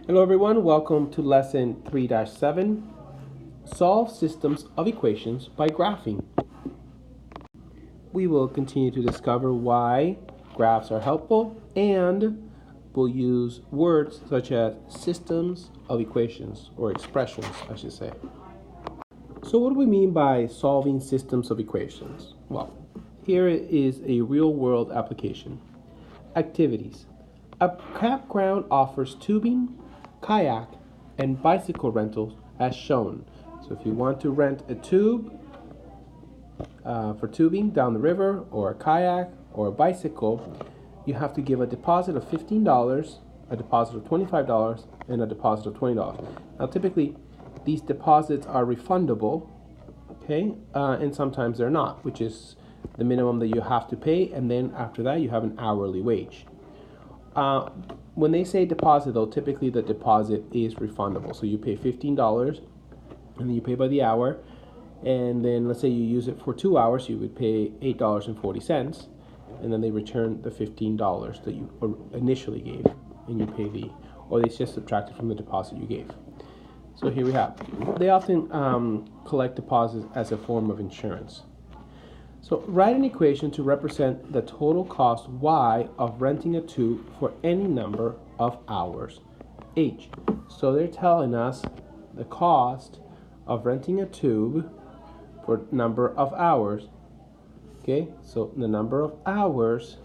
Hello everyone, welcome to lesson 3-7, Solve Systems of Equations by Graphing. We will continue to discover why graphs are helpful, and we'll use words such as systems of equations, or expressions, I should say. So what do we mean by solving systems of equations? Well, here is a real-world application. Activities. A campground offers tubing, kayak, and bicycle rentals as shown. So if you want to rent a tube for tubing down the river, or a kayak, or a bicycle, you have to give a deposit of $15, a deposit of $25, and a deposit of $20. Now typically these deposits are refundable, okay, and sometimes they're not, which is the minimum that you have to pay, and then after that you have an hourly wage. When they say deposit, though, typically the deposit is refundable. So you pay $15, and then you pay by the hour. And then let's say you use it for 2 hours, you would pay $8.40, and then they return the $15 that you initially gave, and you pay or they just subtract it from the deposit you gave. So here we have. They often collect deposits as a form of insurance. So write an equation to represent the total cost y of renting a tube for any number of hours h. So they're telling us the cost of renting a tube for number of hours. Okay, so the number of hours,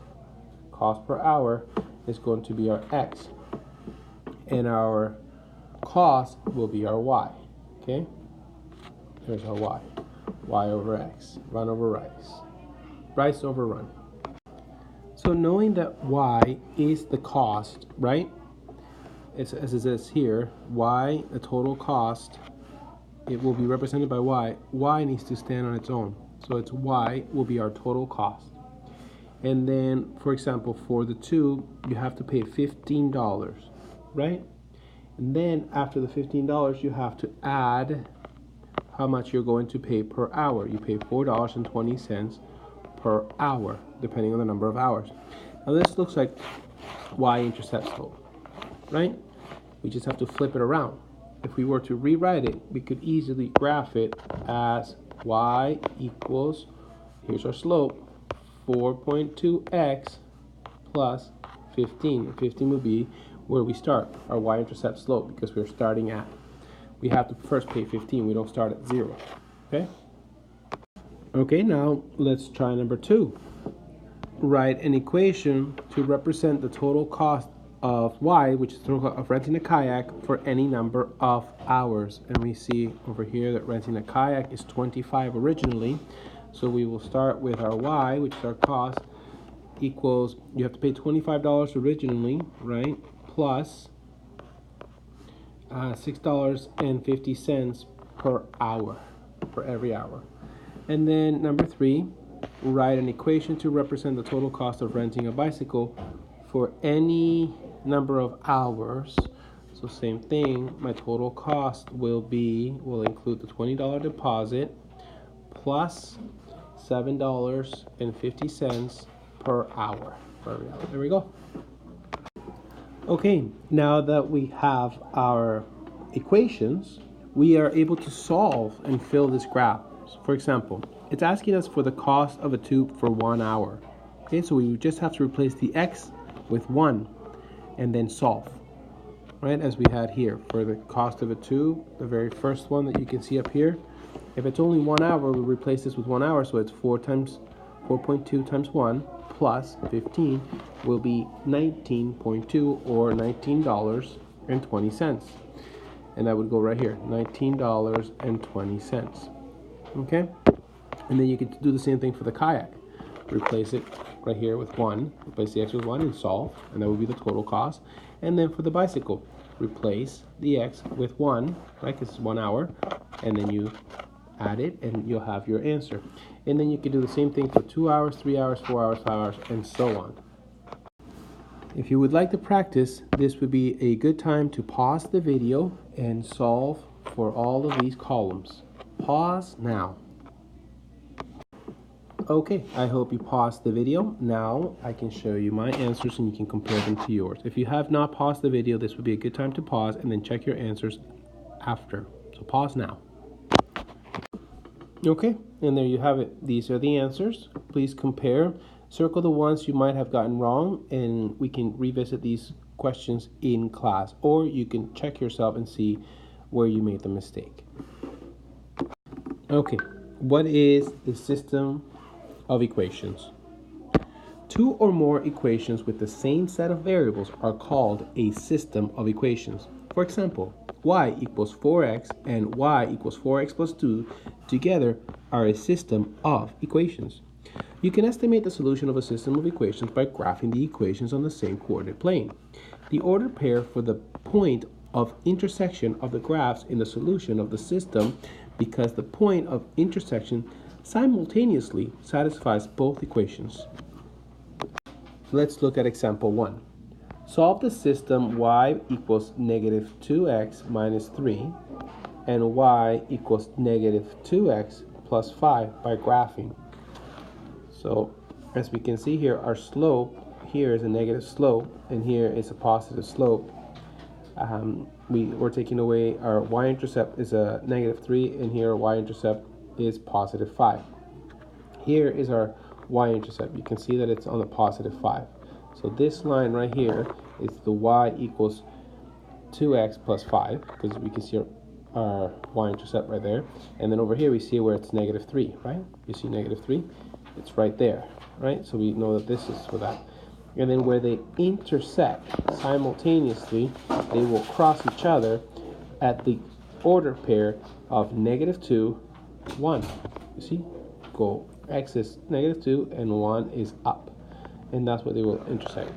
cost per hour, is going to be our x, and our cost will be our y. Okay, there's our y over x, run over rice over run. So knowing that y is the cost, right? As it says here, y, the total cost, it will be represented by y. Y needs to stand on its own. So it's y will be our total cost. And then, for example, for the tube, you have to pay $15, right? And then after the $15, you have to add how much you're going to pay per hour. You pay $4.20 per hour, depending on the number of hours. Now this looks like y-intercept slope, right? We just have to flip it around. If we were to rewrite it, we could easily graph it as y equals, here's our slope, 4.2x plus 15. 15 would be where we start, our y-intercept slope, because we're starting at, we have to first pay 15, we don't start at 0, okay? Okay, now let's try number 2. Write an equation to represent the total cost of y, which is the total cost of renting a kayak for any number of hours. And we see over here that renting a kayak is $25 originally. So we will start with our y, which is our cost, equals, you have to pay $25 originally, right? Plus $6.50 per hour, for every hour. And then number 3, write an equation to represent the total cost of renting a bicycle for any number of hours. So same thing, my total cost will include the $20 deposit plus $7.50 per hour. There we go. Okay, now that we have our equations, we are able to solve and fill this graph. For example, it's asking us for the cost of a tube for 1 hour. Okay, so we just have to replace the x with 1 and then solve, right, as we had here for the cost of a tube, the very first one that you can see up here. If it's only 1 hour, we'll replace this with 1 hour, so it's 4.2 times 1 plus 15 will be 19.2, or $19.20. And that would go right here, $19.20. Okay? And then you can do the same thing for the kayak. Replace it right here with 1, replace the x with 1 and solve, and that would be the total cost. And then for the bicycle, replace the x with 1, right, because it's 1 hour, and then you add it and you'll have your answer. And then you can do the same thing for 2 hours, 3 hours, 4 hours, 5 hours, and so on. If you would like to practice, this would be a good time to pause the video and solve for all of these columns. Pause now. Okay, I hope you paused the video. Now I can show you my answers and you can compare them to yours. If you have not paused the video, this would be a good time to pause and then check your answers after. So pause now. Okay, and there you have it. These are the answers. Please compare. Circle the ones you might have gotten wrong, and we can revisit these questions in class, or you can check yourself and see where you made the mistake. Okay, what is a system of equations? Two or more equations with the same set of variables are called a system of equations. For example, y equals 4x and y equals 4x plus 2 together are a system of equations. You can estimate the solution of a system of equations by graphing the equations on the same coordinate plane. The ordered pair for the point of intersection of the graphs in the solution of the system because the point of intersection simultaneously satisfies both equations. Let's look at example 1. Solve the system y equals negative 2x minus 3 and y equals negative 2x plus 5 by graphing. So as we can see here, our slope here is a negative slope and here is a positive slope. We're taking away our y-intercept is a negative 3 and here our y-intercept is positive 5. Here is our y-intercept. You can see that it's on the positive 5. So this line right here is the y equals 2x plus 5 because we can see our y-intercept right there. And then over here we see where it's negative 3, right? You see negative 3? It's right there, right? So we know that this is for that. And then where they intersect simultaneously, they will cross each other at the order pair of negative 2, 1. You see? Go x is negative 2 and 1 is up. And that's where they will intersect.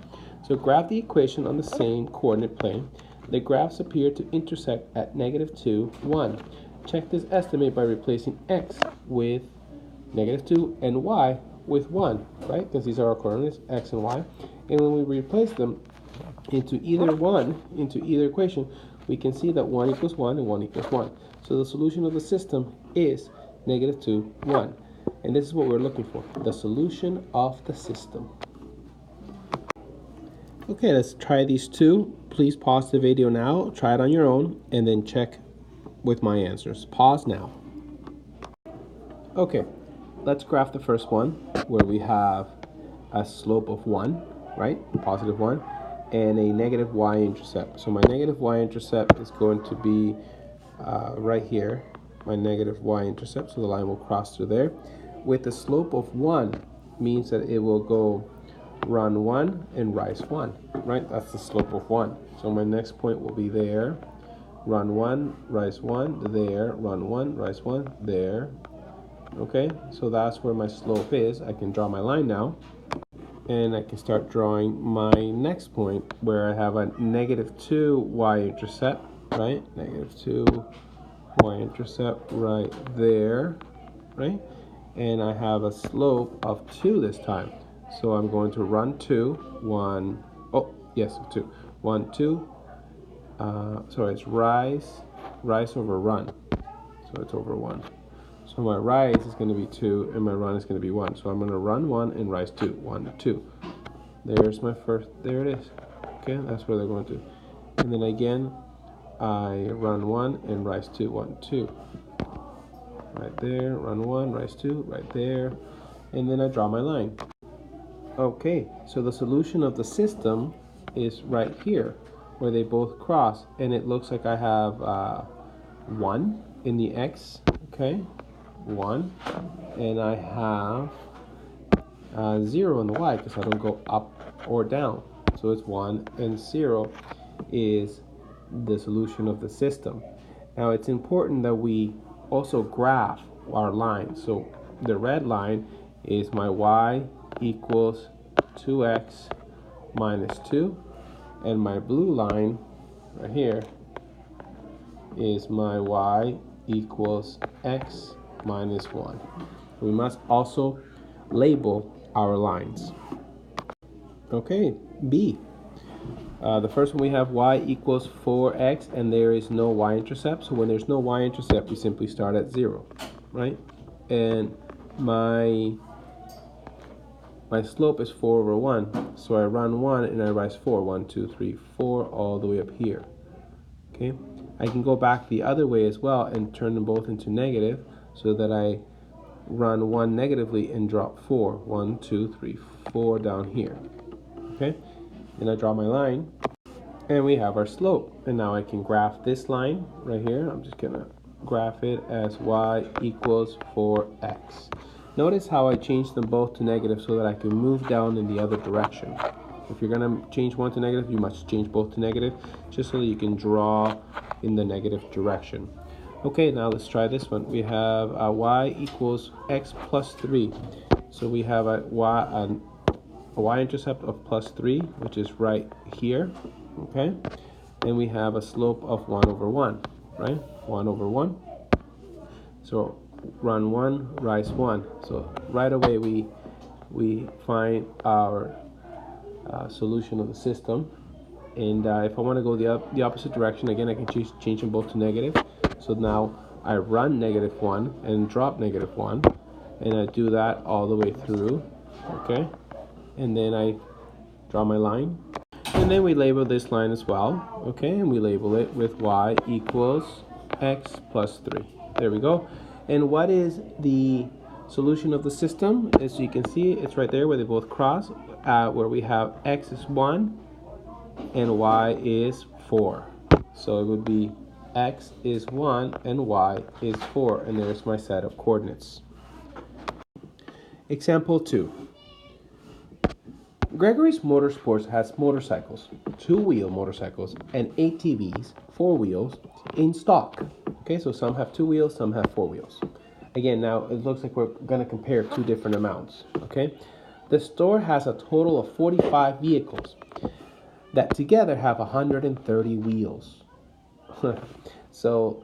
So graph the equation on the same coordinate plane. The graphs appear to intersect at negative 2, 1. Check this estimate by replacing x with negative 2 and y with 1, right? Because these are our coordinates, x and y. And when we replace them into either equation, we can see that 1 equals 1 and 1 equals 1. So the solution of the system is negative 2, 1. And this is what we're looking for, the solution of the system. Okay, let's try these two. Please pause the video now, try it on your own, and then check with my answers. Pause now. Okay, let's graph the first one where we have a slope of 1, right? Positive 1, and a negative y-intercept. So my negative y-intercept is going to be right here, my negative y-intercept, so the line will cross through there. With the slope of 1 means that it will go run 1 and rise 1, right? That's the slope of 1. So my next point will be there, run 1, rise 1, there, run 1, rise 1, there. Okay, so that's where my slope is. I can draw my line now, and I can start drawing my next point where I have a negative 2 y-intercept, right? Negative 2 y-intercept right there, right? And I have a slope of 2 this time. So I'm going to run 2, 1, oh, yes, 2. 1, 2, sorry, it's rise over run. So it's over 1. So my rise is going to be 2 and my run is going to be 1. So I'm going to run 1 and rise 2. 1, 2. There's my first, there it is. Okay, that's where they're going to. And then again, I run 1 and rise 2. 1, 2. Right there, run 1, rise 2, right there. And then I draw my line. Okay, so the solution of the system is right here where they both cross. And it looks like I have 1 in the x, okay? 1, and I have 0 in the y because I don't go up or down. So it's 1 and 0 is the solution of the system. Now it's important that we also graph our line. So the red line is my y equals 2x minus 2, and my blue line right here is my y equals x minus 1. We must also label our lines. Okay, B. The first one we have y equals 4x and there is no y-intercept. So when there's no y-intercept, we simply start at 0, right? And my my slope is 4 over 1. So I run 1 and I rise 4. 1, 2, 3, 4, all the way up here. Okay? I can go back the other way as well and turn them both into negative so that I run 1 negatively and drop 4. 1, 2, 3, 4 down here. Okay? Then I draw my line and we have our slope. And now I can graph this line right here. I'm just going to graph it as y equals 4x. Notice how I changed them both to negative so that I can move down in the other direction. If you're going to change one to negative, you must change both to negative just so that you can draw in the negative direction. Okay, now let's try this one. We have y equals x plus 3. So we have a y-intercept of plus 3, which is right here. Okay, and we have a slope of 1 over 1, right? 1 over 1. So run 1, rise 1. So right away we find our solution of the system. And if I want to go the opposite direction, again, I can change them both to negative. So now I run -1 and drop -1. And I do that all the way through. Okay. And then I draw my line. And then we label this line as well. Okay. And we label it with y equals x plus 3. There we go. And what is the solution of the system? As you can see, it's right there where they both cross, where we have x is 1 and y is 4. So it would be x is 1 and y is 4. And there's my set of coordinates. Example 2. Gregory's Motorsports has motorcycles, 2-wheel motorcycles, and ATVs, 4 wheels, in stock. Okay, so some have 2 wheels, some have 4 wheels. Again, now it looks like we're going to compare 2 different amounts. Okay, the store has a total of 45 vehicles that together have 130 wheels. So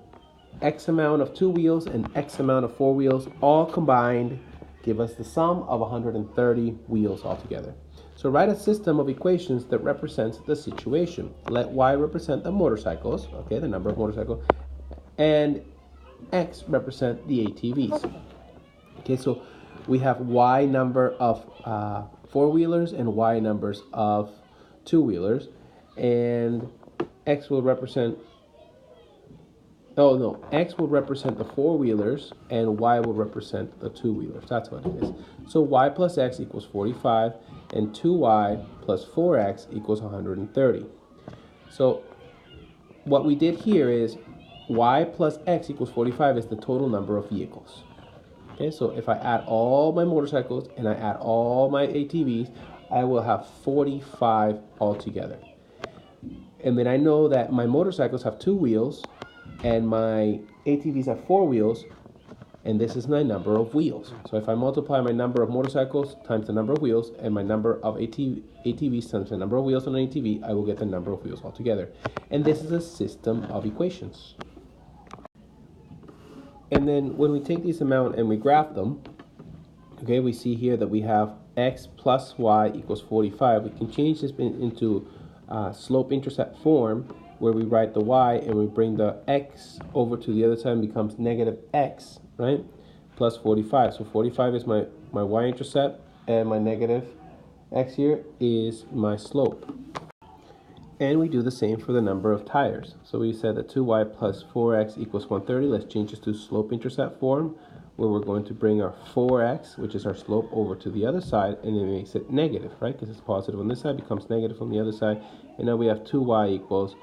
X amount of 2 wheels and X amount of 4 wheels all combined give us the sum of 130 wheels altogether. So write a system of equations that represents the situation. Let y represent the motorcycles, okay, the number of motorcycles, and x represent the ATVs. Okay, so we have y number of 4-wheelers and y numbers of 2-wheelers, and x will represent x will represent the 4-wheelers and y will represent the 2-wheelers. That's what it is. So y plus x equals 45 and 2y plus 4x equals 130. So what we did here is y plus x equals 45 is the total number of vehicles. Okay, so if I add all my motorcycles and I add all my ATVs, I will have 45 altogether. And then I know that my motorcycles have 2 wheels and my ATVs have 4 wheels, and this is my number of wheels. So if I multiply my number of motorcycles times the number of wheels and my number of ATVs times the number of wheels on an ATV, I will get the number of wheels altogether. And this is a system of equations. And then when we take this amount and we graph them, okay, we see here that we have x plus y equals 45. We can change this into slope-intercept form, where we write the y and we bring the x over to the other side and becomes negative x, right, plus 45. So 45 is my y-intercept, and my negative x here is my slope. And we do the same for the number of tires. So we said that 2y plus 4x equals 130. Let's change this to slope-intercept form, where we're going to bring our 4x, which is our slope, over to the other side, and it makes it negative, right? Because it's positive on this side, becomes negative on the other side. And now we have 2y equals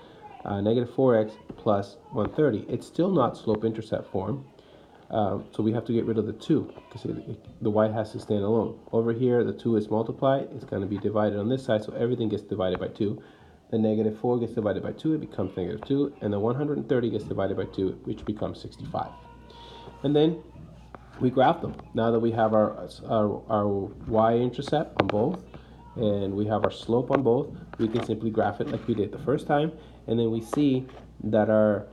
negative 4x plus 130. It's still not slope-intercept form, so we have to get rid of the 2, because the y has to stand alone. Over here, the 2 is multiplied. It's going to be divided on this side, so everything gets divided by 2. The negative 4 gets divided by 2, it becomes negative 2, and the 130 gets divided by 2, which becomes 65. And then we graph them. Now that we have our y-intercept on both, and we have our slope on both, we can simply graph it like we did the first time, and then we see that our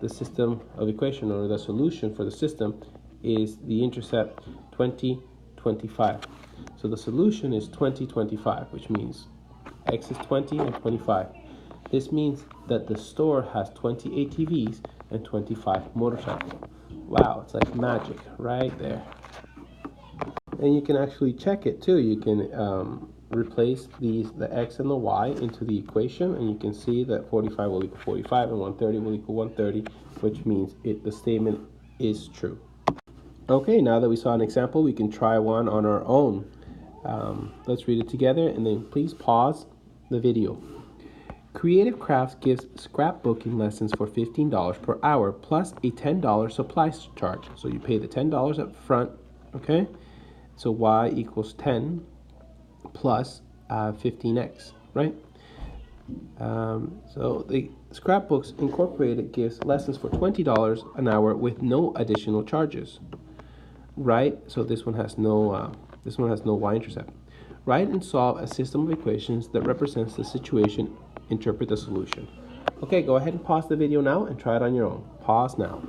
the system of equation, or the solution for the system, is the intercept 20, 25. So the solution is 20, 25, which means x is 20 and 25. This means that the store has 20 ATVs and 25 motorcycles. Wow, it's like magic right there. And you can actually check it too. You can replace the x and the y into the equation, and you can see that 45 will equal 45 and 130 will equal 130, which means the statement is true. Okay, now that we saw an example, we can try one on our own. Let's read it together, and then please pause the video. Creative Crafts gives scrapbooking lessons for $15 per hour plus a $10 supply charge. So you pay the $10 up front, okay? So y equals 10 plus 15x, right? So the Scrapbooks Incorporated gives lessons for $20 an hour with no additional charges, right? So this one has no y-intercept. Write and solve a system of equations that represents the situation. Interpret the solution. Okay, go ahead and pause the video now and try it on your own. Pause now.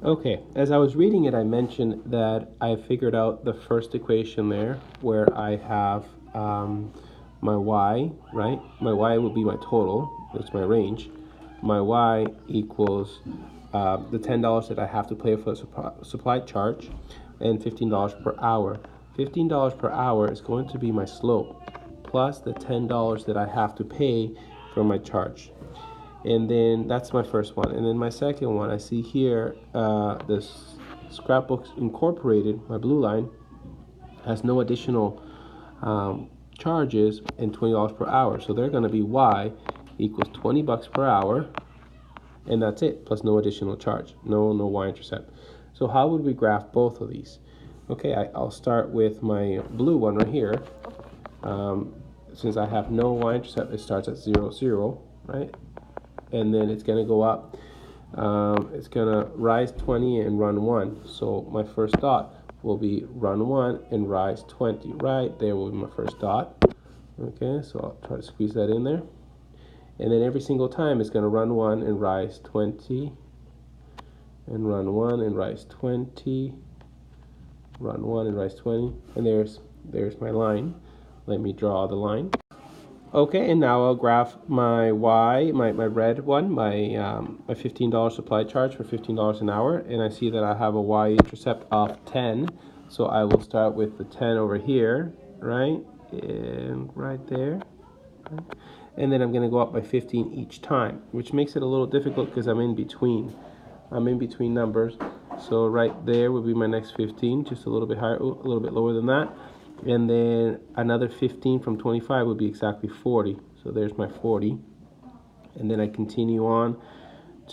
Okay, as I was reading it, I mentioned that I figured out the first equation there where I have my y, right? My y will be my total, that's my range. My y equals the $10 that I have to pay for the supply charge, and $15 per hour. $15 per hour is going to be my slope, plus the $10 that I have to pay for my charge. And then that's my first one. And then my second one, I see here, this Scrapbooks Incorporated, my blue line, has no additional charges and $20 per hour. So they're going to be y equals $20 per hour, and that's it, plus no additional charge, no y-intercept. So how would we graph both of these? Okay, I'll start with my blue one right here. Since I have no y-intercept, it starts at 0, 0, right? And then it's going to go up. It's going to rise 20 and run 1. So my first dot will be run 1 and rise 20. Right there will be my first dot. Okay, so I'll try to squeeze that in there. And then every single time it's going to run 1 and rise 20. And run 1 and rise 20. Run 1 and rise 20. And there's my line. Let me draw the line. Okay, and now I'll graph my y, my red one, my $15 supply charge for $15 an hour, and I see that I have a y-intercept of 10. So I will start with the 10 over here, right, and right there, right? And then I'm going to go up by 15 each time, which makes it a little difficult because I'm in between numbers. So right there would be my next 15, just a little bit higher, a little bit lower than that. And then another 15 from 25 would be exactly 40. So there's my 40. And then I continue on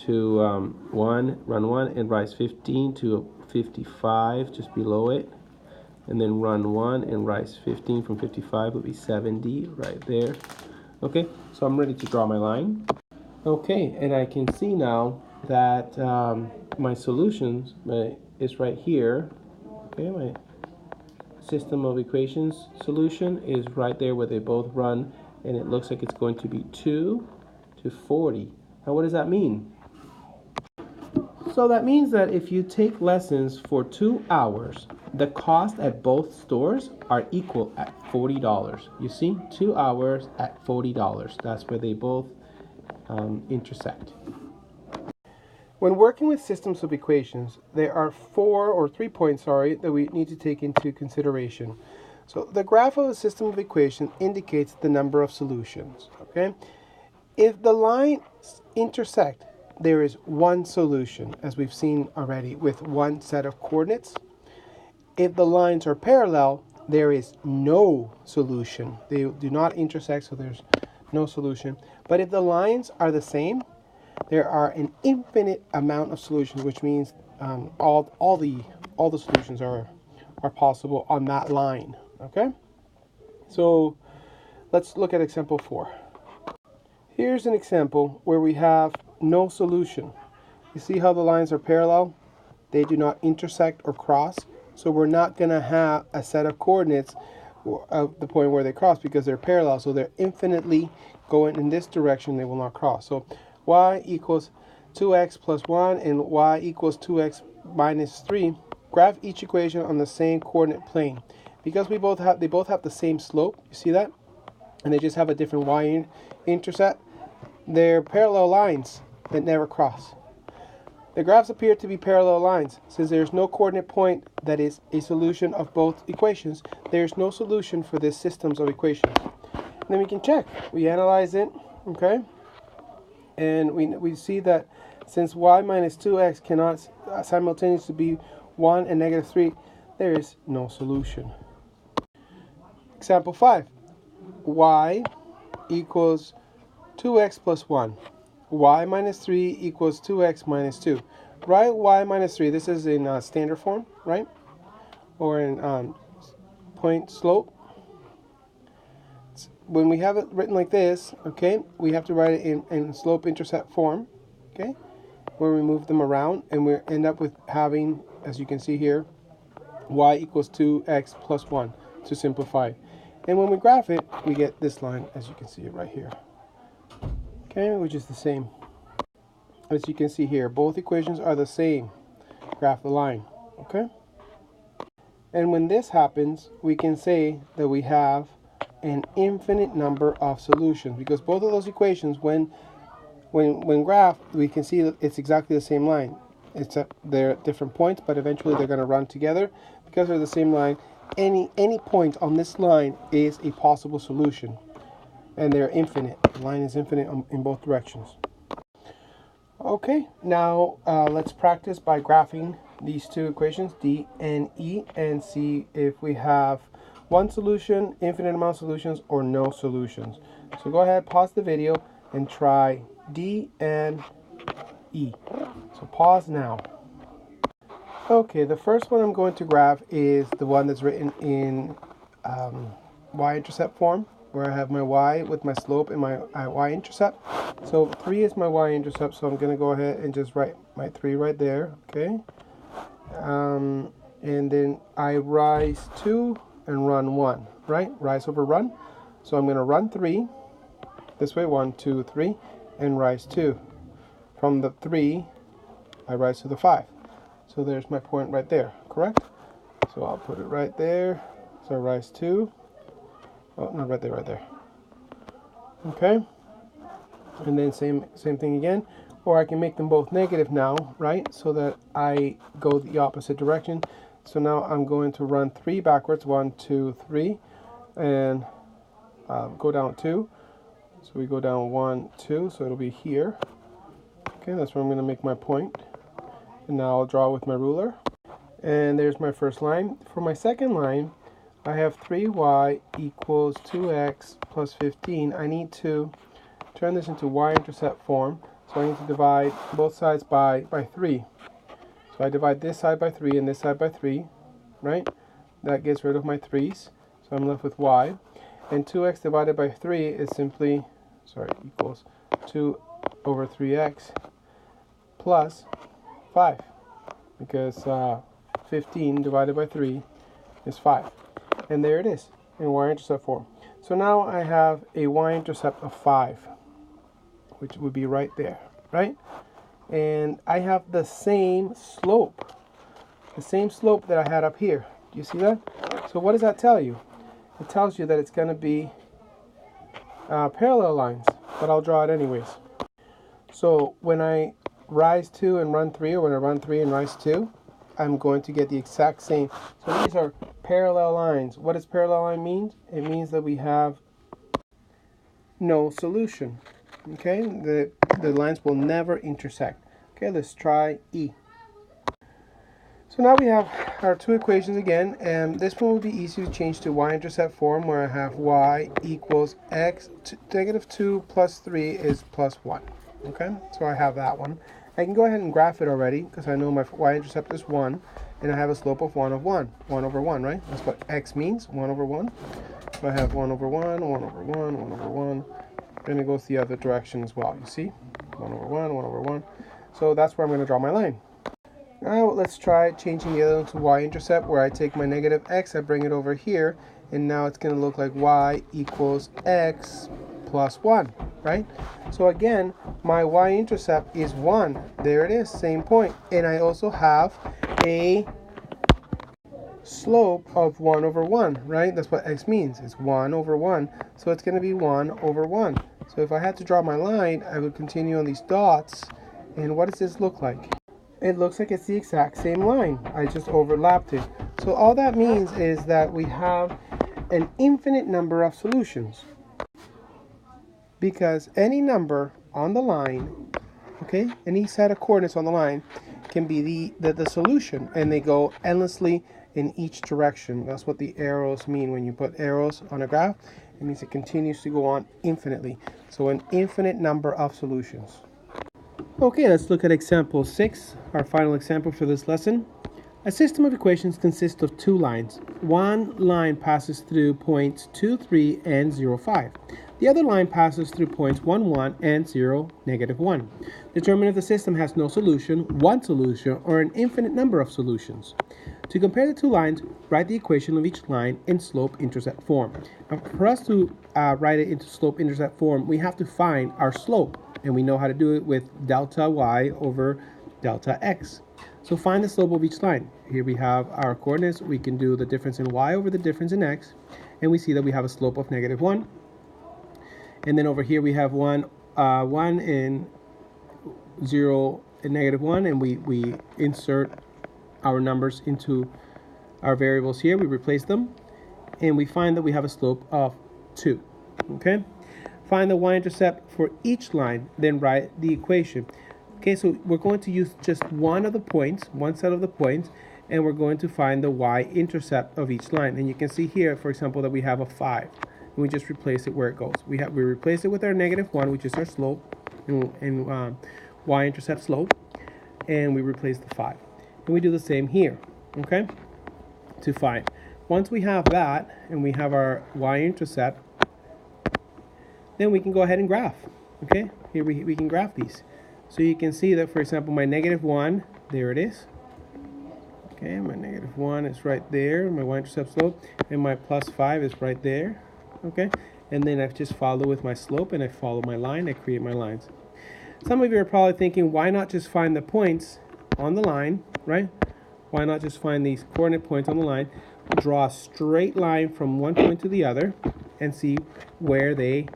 to run 1 and rise 15 to 55, just below it. And then run 1 and rise 15 from 55 would be 70 right there. Okay, so I'm ready to draw my line. Okay, and I can see now that my solutions is right here. Okay, my system of equations solution is right there where they both run, and it looks like it's going to be 2 to 40. Now what does that mean? So that means that if you take lessons for 2 hours, the cost at both stores are equal at $40. You see, 2 hours at $40. That's where they both intersect. When working with systems of equations, there are 3 points, that we need to take into consideration. So the graph of a system of equations indicates the number of solutions, okay? If the lines intersect, there is one solution, as we've seen already, with one set of coordinates. If the lines are parallel, there is no solution. They do not intersect, so there's no solution. But if the lines are the same, there are an infinite amount of solutions, which means all the solutions are possible on that line. Okay, so let's look at example 4. Here's an example where we have no solution. You see how the lines are parallel? They do not intersect or cross, so we're not going to have a set of coordinates of the point where they cross because they're parallel, so they're infinitely going in this direction. They will not cross. So y equals 2x plus 1 and y equals 2x minus 3. Graph each equation on the same coordinate plane. Because they both have the same slope, you see that? And they just have a different y-intercept. They're parallel lines that never cross. The graphs appear to be parallel lines. Since there is no coordinate point that is a solution of both equations, there is no solution for this systems of equations. And then we can check. We analyze it, okay? And we see that since y minus 2x cannot simultaneously be 1 and negative 3, there is no solution. Example 5. Y equals 2x plus 1. Y minus 3 equals 2x minus 2. Write y minus 3. This is in standard form, right? Or in point slope. When we have it written like this, okay, we have to write it in slope intercept form, okay, where we move them around, and we end up with having, as you can see here, y equals 2x plus 1 to simplify. And when we graph it, we get this line, as you can see it right here, okay, which is the same. As you can see here, both equations are the same. Graph the line, okay? And when this happens, we can say that we have an infinite number of solutions, because both of those equations, when graphed, we can see that it's exactly the same line, except they're at different points, but eventually they're going to run together because they're the same line. Any point on this line is a possible solution, and they're infinite. The line is infinite in both directions. Okay, now let's practice by graphing these two equations, D and E, and see if we have one solution, infinite amount of solutions, or no solutions. So go ahead, pause the video, and try D and E. So pause now. Okay, the first one I'm going to graph is the one that's written in y-intercept form, where I have my y with my slope and my y-intercept. So 3 is my y-intercept, so I'm going to go ahead and just write my 3 right there, okay? And then I rise 2 and run 1, right? Rise over run. So I'm going to run 3, this way, 1, 2, 3, and rise 2. From the 3, I rise to the 5. So there's my point right there, correct? So I'll put it right there. So I rise 2. Oh, not right there, right there. Okay. And then same thing again. Or I can make them both negative now, right? So that I go the opposite direction. So now I'm going to run 3 backwards. 1, 2, 3. And go down 2. So we go down 1, 2. So it'll be here. Okay, that's where I'm going to make my point. And now I'll draw with my ruler. And there's my first line. For my second line, I have 3y equals 2x plus 15. I need to turn this into y-intercept form. So I need to divide both sides by 3. So I divide this side by 3 and this side by 3, right? That gets rid of my 3's. So I'm left with y. And 2x divided by 3 is simply, equals 2 over 3x plus 5. Because 15 divided by 3 is 5. And there it is in y-intercept form. So now I have a y-intercept of 5, which would be right there, right? And I have the same slope that I had up here. Do you see that? So what does that tell you? It tells you that it's going to be parallel lines, but I'll draw it anyways. So when I rise 2 and run 3, or when I run 3 and rise 2, I'm going to get the exact same. So these are parallel lines. What does parallel line mean? It means that we have no solution. Okay, the lines will never intersect. Okay, let's try E. So now we have our two equations again, and this one will be easy to change to y-intercept form, where I have y equals x, negative 2 plus 3 is plus 1. Okay, so I have that one. I can go ahead and graph it already, because I know my y-intercept is 1, and I have a slope of 1 over 1, right? That's what x means, 1 over 1. So I have 1 over 1, 1 over 1, 1 over 1. Then it goes the other direction as well, you see? 1 over 1, 1 over 1. So that's where I'm going to draw my line. Now let's try changing the other one to y-intercept, where I take my negative x, I bring it over here, and now it's going to look like y equals x plus 1, right? So again, my y-intercept is 1. There it is, same point. And I also have a slope of 1 over 1, right? That's what x means. It's 1 over 1. So it's going to be 1 over 1. So if I had to draw my line, I would continue on these dots. And what does this look like? it looks like it's the exact same line. I just overlapped it. So all that means is that we have an infinite number of solutions, because any number on the line, okay, any set of coordinates on the line can be the solution, and they go endlessly in each direction. That's what the arrows mean. When you put arrows on a graph, it means it continues to go on infinitely. So an infinite number of solutions. Okay, let's look at example 6, our final example for this lesson. A system of equations consists of two lines. One line passes through points 2, 3, and 0, 5. The other line passes through points 1, 1, and 0, negative 1. Determine if the system has no solution, one solution, or an infinite number of solutions. To compare the two lines, write the equation of each line in slope-intercept form. Now, for us to write it into slope-intercept form, we have to find our slope, and we know how to do it with delta y over delta x. So find the slope of each line. Here we have our coordinates. We can do the difference in y over the difference in x, and we see that we have a slope of negative 1. And then over here we have 1 and 0 and negative 1, and we insert our numbers into our variables here. We replace them, and we find that we have a slope of 2. Okay? Find the y-intercept for each line, then write the equation. Okay, so we're going to use just one of the points, one set of the points, and we're going to find the y-intercept of each line. And you can see here, for example, that we have a 5. And we just replace it where it goes. We replace it with our negative 1, which is our slope, and y-intercept slope, and we replace the 5. And we do the same here, okay, to 5. Once we have that, and we have our y-intercept, then we can go ahead and graph, okay? Here we can graph these. So you can see that, for example, my negative 1, there it is. Okay, my negative 1 is right there, my y-intercept slope, and my plus 5 is right there, okay? And then I just follow with my slope, and I follow my line, I create my lines. Some of you are probably thinking, why not just find the points on the line, right? Why not just find these coordinate points on the line, draw a straight line from one point to the other, and see where they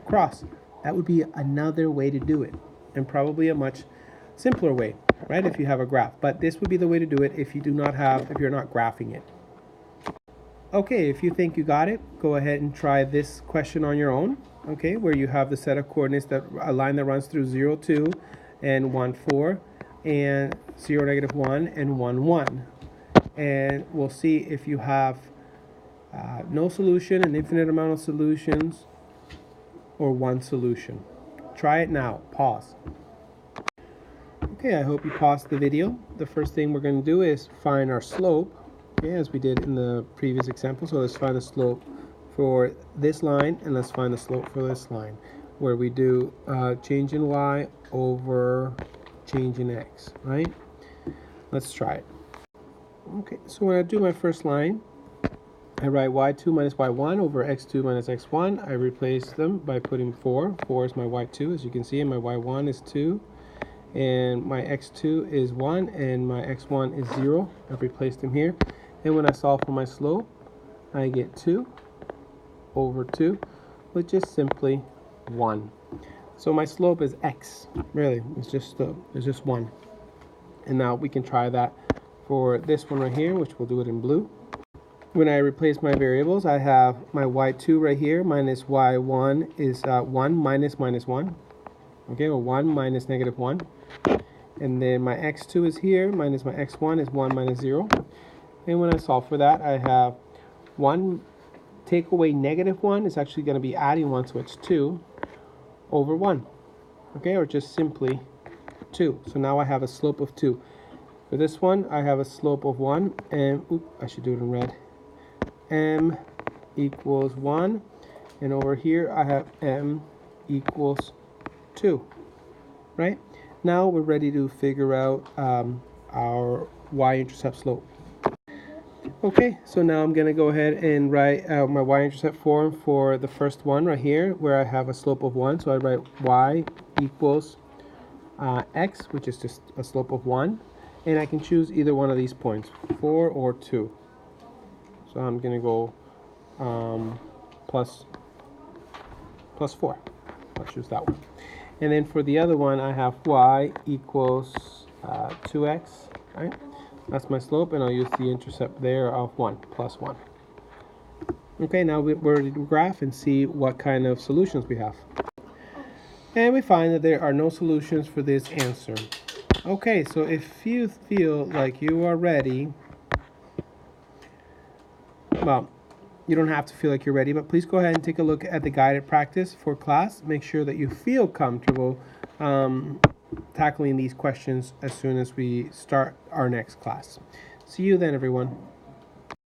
cross? That would be another way to do it, and probably a much simpler way, right, if you have a graph. But this would be the way to do it if you're not graphing it. Okay, if you think you got it, go ahead and try this question on your own, okay, where you have the set of coordinates, that a line that runs through 0, 2, and 1, 4, and 0, negative 1, and 1, 1. And we'll see if you have no solution, an infinite amount of solutions, or one solution. Try it now. Pause. Okay, I hope you paused the video. The first thing we're going to do is find our slope, okay, as we did in the previous example. So let's find the slope for this line, and let's find the slope for this line, where we do change in y over change in x, right? Let's try it. Okay, so when I do my first line, I write y2 minus y1 over x2 minus x1. I replace them by putting 4. 4 is my y2, as you can see, and my y1 is 2. And my x2 is 1, and my x1 is 0. I've replaced them here. And when I solve for my slope, I get 2 over 2, which is simply 1. So my slope is x. Really, it's just 1. And now we can try that for this one right here, which we'll do it in blue. When I replace my variables, I have my y2 right here minus y1 is 1 minus minus 1. Okay, or 1 minus negative 1. And then my x2 is here minus my x1 is 1 minus 0. And when I solve for that, I have 1 take away negative 1 is actually going to be adding 1, so it's 2 over 1. Okay, or just simply 2. So now I have a slope of 2. For this one, I have a slope of 1, and I should do it in red. M equals 1, and over here I have M equals 2, right? Now we're ready to figure out our y-intercept slope. Okay, so now I'm going to go ahead and write out my y-intercept form for the first one right here, where I have a slope of 1. So I write y equals x, which is just a slope of 1. And I can choose either one of these points, 4 or 2. So I'm going to go plus 4. I'll choose that one. And then for the other one, I have y equals 2x, right? That's my slope, and I'll use the intercept there of 1, plus 1. Okay, now we're ready to graph and see what kind of solutions we have. And we find that there are no solutions for this answer. Okay, so if you feel like you are ready, well, you don't have to feel like you're ready, but please go ahead and take a look at the guided practice for class. Make sure that you feel comfortable tackling these questions as soon as we start our next class. See you then, everyone.